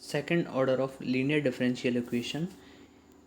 Second order of linear differential equation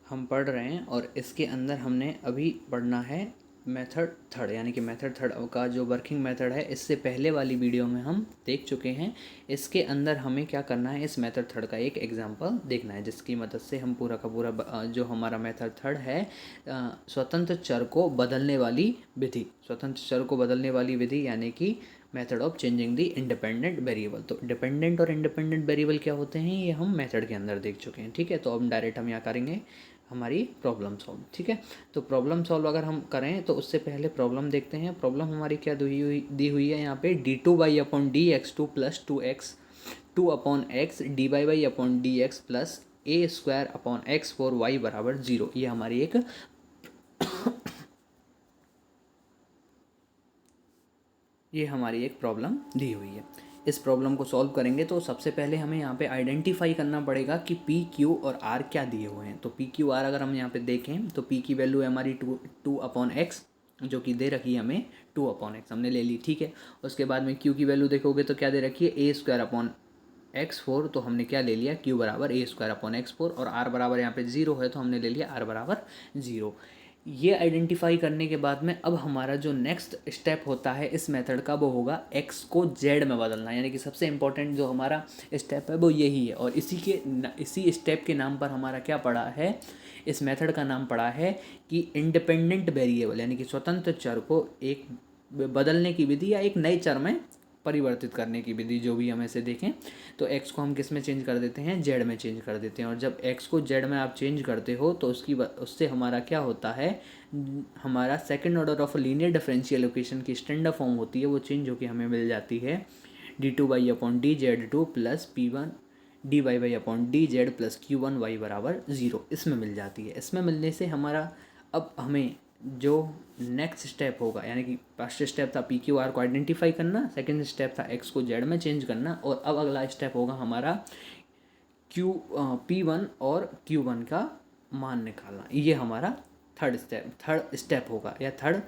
हम पढ़ रहे हैं और इसके अंदर हमने अभी पढ़ना है मेथड थर्ड, यानी कि मेथड थर्ड का जो वर्किंग मेथड है इससे पहले वाली वीडियो में हम देख चुके हैं। इसके अंदर हमें क्या करना है, इस मेथड थर्ड का एक एग्जांपल देखना है जिसकी मदद से हम पूरा का पूरा जो हमारा मेथड थर्ड है स्वतंत्र चर को बदलने वाली विधि, स्वतंत्र चर को बदलने वाली विधि यानी कि method of changing the independent variable. तो डिपेंडेंट और इंडिपेंडेंट वेरिएबल क्या होते हैं ये हम मेथड के अंदर देख चुके हैं। ठीक है, तो अब डायरेक्ट हम यहाँ करेंगे हमारी प्रॉब्लम सॉल्व। ठीक है, तो प्रॉब्लम सॉल्व अगर हम करें तो उससे पहले प्रॉब्लम देखते हैं। प्रॉब्लम हमारी क्या दी हुई है यहाँ पे, d2y/dx2 plus 2x 2/x dy/dx plus a² x4y = 0। ये हमारी एक प्रॉब्लम दी हुई है। इस प्रॉब्लम को सॉल्व करेंगे तो सबसे पहले हमें यहाँ पे आइडेंटिफाई करना पड़ेगा कि पी क्यू और आर क्या दिए हुए हैं। तो पी क्यू आर अगर हम यहाँ पे देखें तो पी की वैल्यू है हमारी 2/x जो कि दे रखी है हमें 2/x हमने ले ली। ठीक है, उसके बाद में क्यू की वैल्यू देखोगे तो क्या दे रखी है a² x4, तो हमने क्या ले लिया q बराबर a² x4 और r बराबर यहाँ पे 0 है तो हमने ले लिया r बराबर 0। ये आइडेंटिफाई करने के बाद में अब हमारा जो नेक्स्ट स्टेप होता है इस मेथड का वो होगा x को z में बदलना, यानी कि सबसे इम्पोर्टेंट जो हमारा स्टेप है वो यही है। और इसी स्टेप के नाम पर हमारा क्या पड़ा है, इस मेथड का नाम पड़ा है कि इंडिपेंडेंट वेरिएबल, यानी कि स्वतंत्र चर को एक बदलने की विधि या एक नए चर में परिवर्तित करने की विधि, जो भी हम ऐसे देखें। तो x को हम किस में चेंज कर देते हैं, z में चेंज कर देते हैं। और जब x को z में आप चेंज करते हो तो उससे हमारा क्या होता है, हमारा second order of linear differential equation की स्टैंडर्ड फॉर्म होती है वो चेंज होकर हमें मिल जाती है d2y/dz2 plus p1 dy/dz plus q1y = 0। इसमें मिल जाती है। इसमें मिलने से हमारा अब हमें जो नेक्स्ट स्टेप होगा, यानी कि फर्स्ट स्टेप था पी क्यू आर को आइडेंटिफाई करना, सेकंड स्टेप था एक्स को जेड में चेंज करना, और अब अगला स्टेप होगा हमारा P1 और Q1 का मान निकालना। ये हमारा थर्ड स्टेप होगा। या थर्ड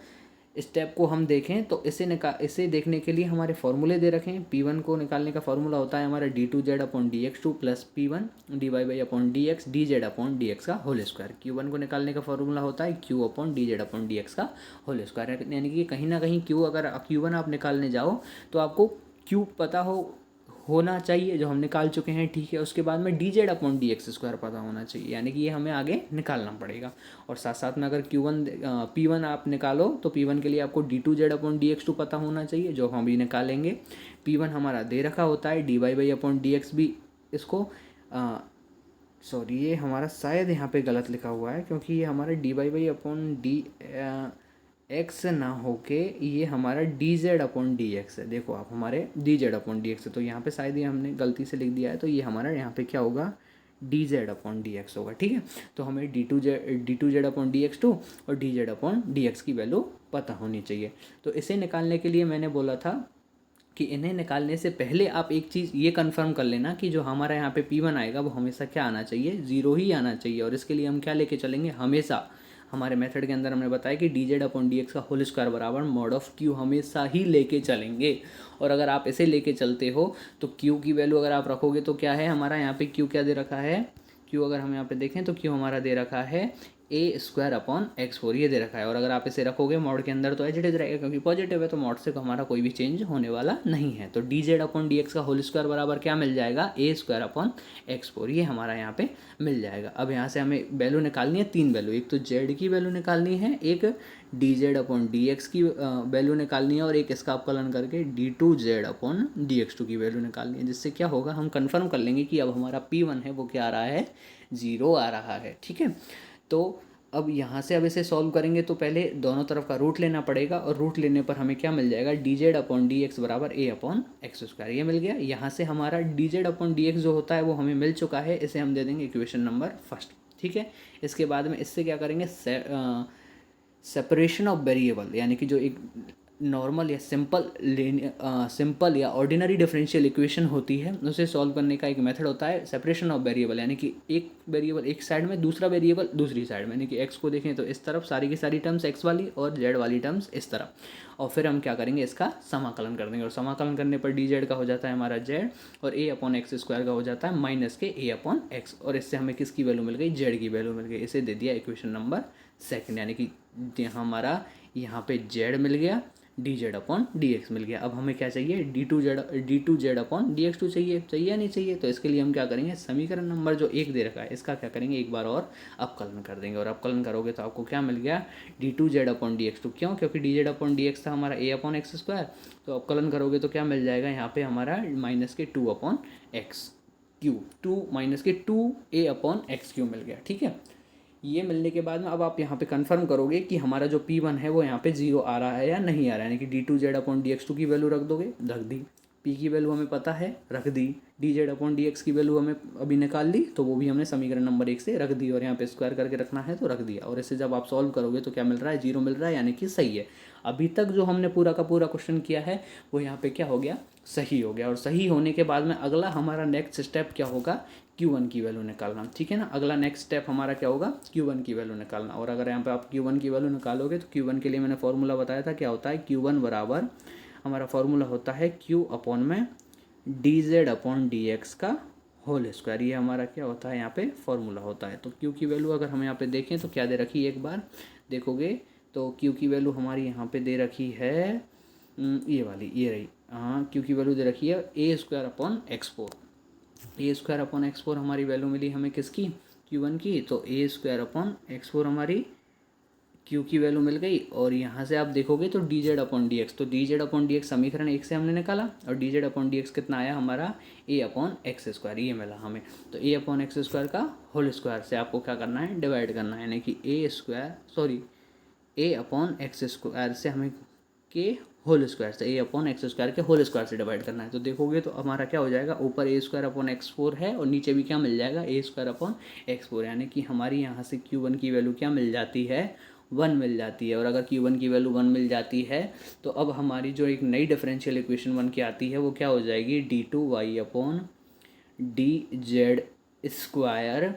स्टेप को हम देखें तो इसे देखने के लिए हमारे फॉर्मूले दे रखे हैं। P1 को निकालने का फॉर्मूला होता है हमारा d2z/dx2 plus P1 dy/dx dz/dx का होल स्क्वायर। Q1 को निकालने का फॉर्मूला होता है q/dz/dx का होल स्क्वायर, यानी कि कहीं ना कहीं अगर Q1 आप निकालने जाओ तो आपको Q पता होना चाहिए जो हम निकाल चुके हैं। ठीक है, उसके बाद में dz/dx² पता होना चाहिए, यानी कि ये हमें आगे निकालना पड़ेगा। और साथ साथ में अगर P1 आप निकालो तो P1 के लिए आपको d2z/dx2 पता होना चाहिए जो हम भी निकालेंगे। P1 हमारा दे रखा होता है dy/dx भी, इसको सॉरी ये हमारा शायद यहाँ पे गलत लिखा हुआ है क्योंकि ये हमारा dy/dx ना होके ये हमारा dz/dx है। देखो आप, हमारे dz/dx है, तो यहाँ पे शायद ये हमने गलती से लिख दिया है, तो ये हमारा यहाँ पे क्या होगा dz/dx होगा। ठीक है, तो हमें d2z/dx2 और dz/dx की वैल्यू पता होनी चाहिए। तो इसे निकालने के लिए मैंने बोला था कि इन्हें निकालने से पहले आप एक चीज़ ये कंफर्म कर लेना कि जो हमारा यहाँ पे P1 आएगा वो हमेशा क्या आना चाहिए, 0 ही आना चाहिए। और इसके लिए हम क्या लेके चलेंगे, हमेशा हमारे मेथड के अंदर हमने बताया कि dz/dx का होल स्क्वायर बराबर मॉड ऑफ q हमेशा ही लेके चलेंगे। और अगर आप इसे लेके चलते हो तो q की वैल्यू अगर आप रखोगे तो क्या है हमारा यहाँ पे q क्या दे रखा है, q अगर हम यहाँ पे देखें तो q हमारा दे रखा है a²/x4 ये दे रखा है। और अगर आप इसे रखोगे मॉड के अंदर तो एज इट इज रहेगा, क्योंकि पॉजिटिव है तो मॉड से हमारा कोई भी चेंज होने वाला नहीं है। तो dz/dx का होल स्क्वायर बराबर क्या मिल जाएगा, a²/x4 ये हमारा यहाँ पे मिल जाएगा। अब यहाँ से हमें वैल्यू निकालनी है, 3 वैल्यू, एक तो z की वैल्यू निकालनी है, एक dz/dx की वैल्यू निकालनी है, और एक इसका अपकलन करके d2z/dx2 की वैल्यू निकालनी है। जिससे क्या होगा, हम कंफर्म कर लेंगे कि अब हमारा P1 है वो क्या आ रहा है, 0 आ रहा है। ठीक है, तो अब यहाँ से अब इसे सॉल्व करेंगे तो पहले दोनों तरफ का रूट लेना पड़ेगा, और रूट लेने पर हमें क्या मिल जाएगा, dz/dx बराबर a/x²। ये मिल गया। यहाँ से हमारा dz/dx जो होता है वो हमें मिल चुका है, इसे हम दे देंगे इक्वेशन नंबर फर्स्ट। ठीक है, इसके बाद में इससे क्या करेंगे, सेपरेशन ऑफ वेरिएबल, यानी कि जो एक नॉर्मल या सिंपल या ऑर्डिनरी डिफरेंशियल इक्वेशन होती है, उसे सॉल्व करने का एक मेथड होता है सेपरेशन ऑफ वेरिएबल, यानी कि एक वेरिएबल एक साइड में, दूसरा वेरिएबल दूसरी साइड में, यानी कि एक्स को देखें तो इस तरफ सारी की सारी टर्म्स एक्स वाली और जेड वाली टर्म्स इस तरफ, और फिर हम क्या करेंगे, इसका समाकलन कर देंगे, और समाकलन करने पर डी जेड का हो जाता है हमारा जेड, और ए अपॉन एक्स स्क्वायर का हो जाता है माइनस के ए अपॉन एक्स, और इससे हमें किसकी वैल्यू मिल गई, जेड की वैल्यू मिल गई। इसे दे दिया इक्वेशन नंबर सेकंड, यानी कि हमारा यहाँ पे जेड मिल गया, D Z upon D X मिल गया। अब हमें क्या चाहिए, D two Z upon D X two चाहिए, चाहिए या नहीं चाहिए। तो इसके लिए हम क्या करेंगे, समीकरण नंबर जो एक दे रखा है इसका क्या करेंगे, एक बार और अवकलन कर देंगे, और अवकलन करोगे तो आपको क्या मिल गया, D two Z upon D X two. क्यों, क्योंकि D Z upon D X था हमारा ए अपॉन एक्स स्क्वायर, तो अवकलन करोगे तो क्या मिल जाएगा यहाँ पे हमारा minus K two upon X Q, two minus K two A upon X Q मिल गया। ठीक है, ये मिलने के बाद में अब आप यहाँ पे कंफर्म करोगे कि हमारा जो P1 है वो यहाँ पे 0 आ रहा है या नहीं आ रहा है, यानी कि D two Z upon D X two की वैल्यू रख दोगे, रख दी, P की वैल्यू हमें पता है, रख दी, D Z upon D X की वैल्यू हमें अभी निकाल ली, तो वो भी हमने समीकरण नंबर 1 से रख दी, और यहाँ पे स्क्वायर करके रखना है तो रख दिया, और इससे जब आप सॉल्व करोगे तो क्या मिल रहा है, 0 मिल रहा है, यानी कि सही है। अभी तक जो हमने पूरा का पूरा क्वेश्चन किया है वो यहाँ पे क्या हो गया, सही हो गया, और सही होने के बाद में अगला हमारा नेक्स्ट स्टेप क्या होगा, Q1 की वैल्यू निकालना। ठीक है ना, अगला नेक्स्ट स्टेप हमारा क्या होगा, Q1 की वैल्यू निकालना, और अगर यहाँ पे आप Q1 की वैल्यू निकालोगे तो Q1 के लिए मैंने फॉर्मूला बताया था, क्या होता है, Q1 बराबर हमारा फॉर्मूला होता है Q अपॉन में D Z upon D x का होल स्क्वायर, ये हमारा क्या होता है यहाँ पे फॉर्मूला होता है। तो Q की वैल्यू अगर हम यहाँ पे देखें तो क्या दे रखी है, एक बार देखोगे तो Q की वैल्यू हमारी यहाँ पे दे रखी है, ये वाली, ये रही, हाँ, Q की वैल्यू दे रखी है A square upon X four, A square upon X four हमारी वैल्यू मिली हमें किसकी, Q1 की, तो A square upon X four हमारी Q की वैल्यू मिल गई, और यहाँ से आप देखोगे तो D Z upon D X, तो D Z upon D X समीकरण 1 से हमने निकाला, और D Z upon D X कितना आया हमारा, ए अपॉन एक्स स्क्वायर, ये मिला हमें। तो ए अपॉन एक्स स्क्वायर का होल स्क्वायर से आपको क्या करना है, डिवाइड करना है, यानी कि ए अपॉन एक्स स्क्वायर से हमें के होल स्क्वायर से, ए अपॉन एक्स स्क्वायर के होल स्क्वायर से डिवाइड करना है। तो देखोगे तो हमारा क्या हो जाएगा, ऊपर ए स्क्वायर अपॉन एक्स फोर है, और नीचे भी क्या मिल जाएगा, ए स्क्वायर अपॉन एक्स फोर, यानी कि हमारी यहाँ से Q1 की वैल्यू क्या मिल जाती है, 1 मिल जाती है। और अगर Q1 की वैल्यू 1 मिल जाती है तो अब हमारी जो एक नई डिफरेंशियल इक्वेशन बन के आती है वो क्या हो जाएगी, D two Y upon D Z square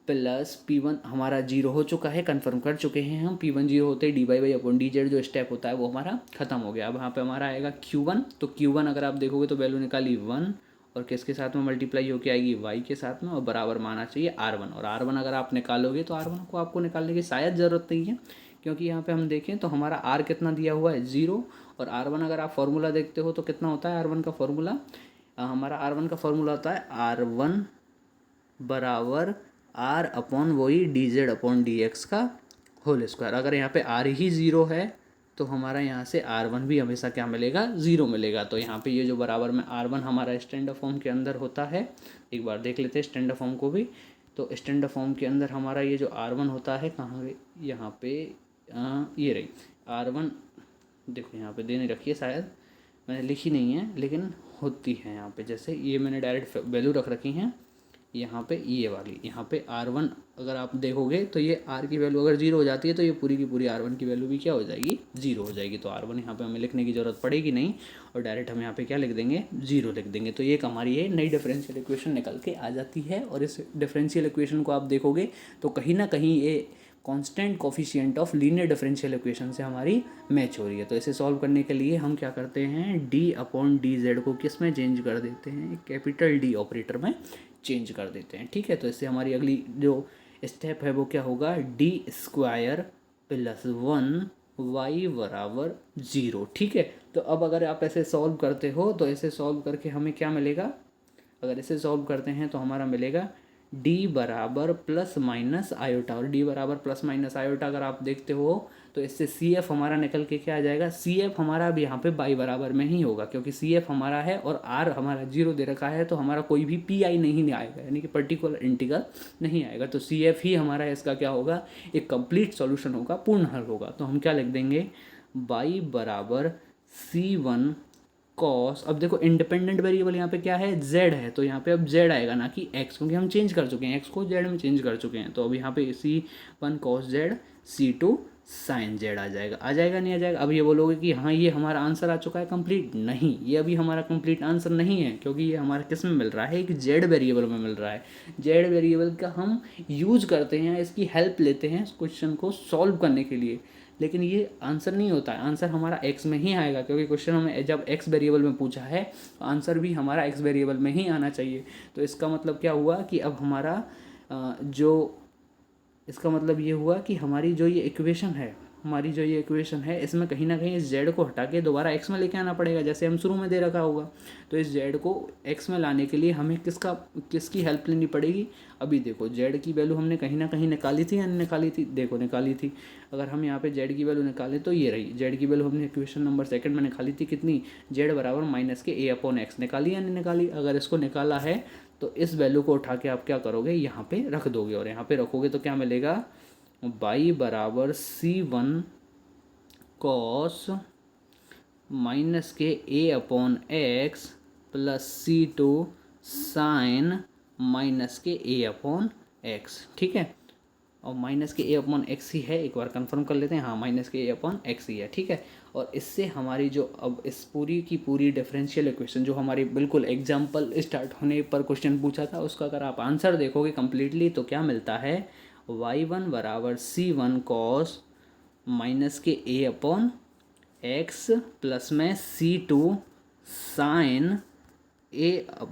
plus P1 हमारा 0 हो चुका है, कंफर्म कर चुके हैं हम, P1 0 होते ही D by Y upon D Z जो स्टेप होता है वो हमारा खत्म हो गया। अब यहाँ पे हमारा आएगा Q1, तो Q1 अगर आप देखोगे तो वैल्यू निकाली 1, और किसके साथ में मल्टीप्लाई होके आएगी, y के साथ में, और बराबर माना चाहिए R1, और R1 अगर आप निकालोगे तो R1 को आपको निकालने की शायद ज़रूरत नहीं है, क्योंकि यहाँ पे हम देखें तो हमारा R कितना दिया हुआ है, 0, और R1 अगर आप फॉर्मूला देखते हो तो कितना होता है R1 का फॉर्मूला, हमारा R1 का फॉर्मूला होता है R1 बराबर R अपॉन वही D Z upon D x का होल स्क्वायर। अगर यहाँ पे R ही 0 है तो हमारा यहाँ से R1 भी हमेशा क्या मिलेगा, 0 मिलेगा। तो यहाँ पे ये जो बराबर में R1 हमारा स्टैंडर्ड फॉर्म के अंदर होता है, एक बार देख लेते हैं स्टैंडर्ड फॉर्म को भी। तो स्टैंडर्ड फॉर्म के अंदर हमारा ये जो R1 होता है, कहाँ यहाँ पे ये रही R1, देखो यहाँ पे दे नहीं रखी है, शायद मैंने लिखी नहीं है, लेकिन होती है यहाँ पे, जैसे ये मैंने डायरेक्ट वैल्यू रख रखी हैं यहाँ पे, ये वाली यहाँ पे R1 अगर आप देखोगे तो ये R की वैल्यू अगर 0 हो जाती है तो ये पूरी की पूरी R1 की वैल्यू भी क्या हो जाएगी, 0 हो जाएगी। तो R1 यहाँ पे हमें लिखने की ज़रूरत पड़ेगी नहीं, और डायरेक्ट हम यहाँ पे क्या लिख देंगे, 0 लिख देंगे। तो ये एक हमारी ये नई डिफरेंशियल इक्वेशन निकल के आ जाती है, और इस डिफरेंशियल इक्वेशन को आप देखोगे तो कहीं ना कहीं ये constant coefficient of linear differential equation से हमारी मैच हो रही है। तो इसे सॉल्व करने के लिए हम क्या करते हैं, डी अपॉन डी जेड को किस में चेंज कर देते हैं, कैपिटल डी ऑपरेटर में चेंज कर देते हैं। ठीक है, तो इससे हमारी अगली जो स्टेप है वो क्या होगा, डी स्क्वायर प्लस 1 वाई बराबर 0। ठीक है, तो अब अगर आप ऐसे सॉल्व करते हो तो ऐसे सॉल्व करके हमें क्या मिलेगा, अगर इसे सॉल्व करते हैं तो हमारा मिलेगा d बराबर प्लस माइनस आयोटा, और d बराबर प्लस माइनस आयोटा अगर आप देखते हो तो इससे CF हमारा निकल के क्या आ जाएगा, CF हमारा अब यहाँ पे बाई बराबर में ही होगा, क्योंकि CF हमारा है और R हमारा 0 दे रखा है, तो हमारा कोई भी PI नहीं आएगा, यानी कि पर्टिकुलर इंटीग्रल नहीं आएगा। तो CF ही हमारा इसका क्या होगा, एक कंप्लीट सॉल्यूशन होगा, पूर्ण हल होगा। तो हम क्या लिख देंगे, बाई बराबर C1 कॉस, अब देखो इंडिपेंडेंट वेरिएबल यहाँ पे क्या है, z है, तो यहाँ पे अब z आएगा ना कि x, क्योंकि हम चेंज कर चुके हैं, x को z में चेंज कर चुके हैं। तो अब यहाँ पे C1 cos z, C2 sine Z आ जाएगा नहीं आ जाएगा। अब ये बोलोगे कि हाँ ये हमारा आंसर आ चुका है कंप्लीट, नहीं ये अभी हमारा कंप्लीट आंसर नहीं है, क्योंकि ये हमारा किस में मिल रहा है, एक जेड वेरिएबल में मिल रहा है। जेड वेरिएबल का हम यूज करते हैं, इसकी हेल्प लेते हैं क्वेश्चन को सॉल्व करने के लिए, लेकिन ये आंसर नहीं होता है। आंसर हमारा एक्स में ही आएगा, क्योंकि क्वेश्चन हमें जब एक्स वेरिएबल में पूछा है तो आंसर भी हमारा एक्स वेरिएबल में ही आना चाहिए। तो इसका मतलब क्या हुआ कि अब हमारा जो इसका मतलब ये हुआ कि हमारी जो ये इक्वेशन है इसमें कहीं ना कहीं इस जेड को हटा के दोबारा एक्स में लेके आना पड़ेगा, जैसे हम शुरू में दे रखा होगा। तो इस जेड को एक्स में लाने के लिए हमें किसकी हेल्प लेनी पड़ेगी। अभी देखो जेड की वैल्यू हमने कहीं ना कहीं निकाली थी या नहीं निकाली थी, देखो निकाली थी। अगर हम यहाँ पे जेड की वैल्यू निकालें तो ये रही जेड की वैल्यू, हमने इक्वेशन नंबर सेकंड में निकाली थी कितनी, जेड बराबर माइनस के a/x निकाली या नहीं निकाली। अगर इसको निकाला है तो इस वैल्यू को उठा के आप क्या करोगे, यहाँ पे रख दोगे, और यहाँ पे रखोगे तो क्या मिलेगा, y बराबर c1 कॉस माइनस के a/x plus c2 sign minus के a/x। ठीक है, और माइनस के a/x ही है, एक बार कंफर्म कर लेते हैं, हाँ माइनस के a/x ही है। ठीक है, और इससे हमारी जो अब इस पूरी की पूरी डिफरेंशियल इक्वेशन जो हमारी बिल्कुल एग्जाम्पल स्टार्ट होने पर क्वेश्चन पूछा था, उसका अगर आप आंसर देखोगे कंप्लीटली तो क्या मिलता है, y1 बराबर c1 कॉस माइनस के a/x प्लस में c2 साइन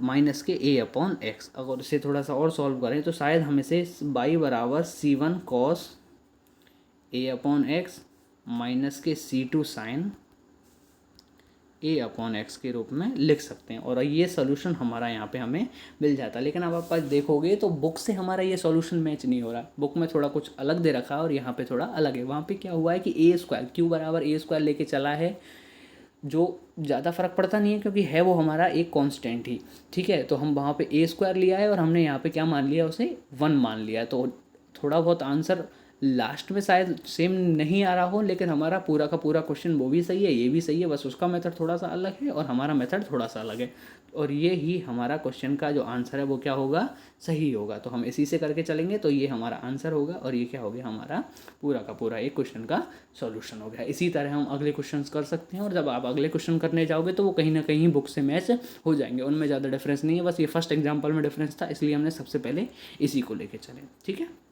माइनस के a/x। अगर इसे थोड़ा सा और सॉल्व करें तो शायद हम इसे y बराबर c1 कॉस a/x माइनस के c2 साइन a/x के रूप में लिख सकते हैं, और ये सोल्यूशन हमारा यहाँ पे हमें मिल जाता है। लेकिन अब आप देखोगे तो बुक से हमारा ये सोल्यूशन मैच नहीं हो रहा, बुक में थोड़ा कुछ अलग दे रखा है और यहाँ पे थोड़ा अलग है। वहाँ पे क्या हुआ है कि a² q बराबर a² लेके चला है, जो ज़्यादा फर्क पड़ता नहीं है क्योंकि है वो हमारा एक कांस्टेंट ही। ठीक है, तो हम वहाँ पे a² लिया है और हमने यहाँ पे क्या मान लिया, उसे 1 मान लिया। तो थोड़ा बहुत आंसर लास्ट में शायद सेम नहीं आ रहा हो, लेकिन हमारा पूरा का पूरा क्वेश्चन वो भी सही है, ये भी सही है, बस उसका मेथड थोड़ा सा अलग है और हमारा मेथड थोड़ा सा अलग है, और ये ही हमारा क्वेश्चन का जो आंसर है वो क्या होगा, सही होगा। तो हम इसी से करके चलेंगे तो ये हमारा आंसर होगा, और ये क्या हो गया, हमारा पूरा का पूरा एक क्वेश्चन का सॉल्यूशन हो गया। इसी तरह हम अगले क्वेश्चन कर सकते हैं, और जब आप अगले क्वेश्चन करने जाओगे तो वो कहीं ना कहीं बुक से मैच हो जाएंगे, उनमें ज़्यादा डिफरेंस नहीं है, बस ये फर्स्ट एग्जाम्पल में डिफरेंस था, इसलिए हमने सबसे पहले इसी को लेके चले। ठीक है।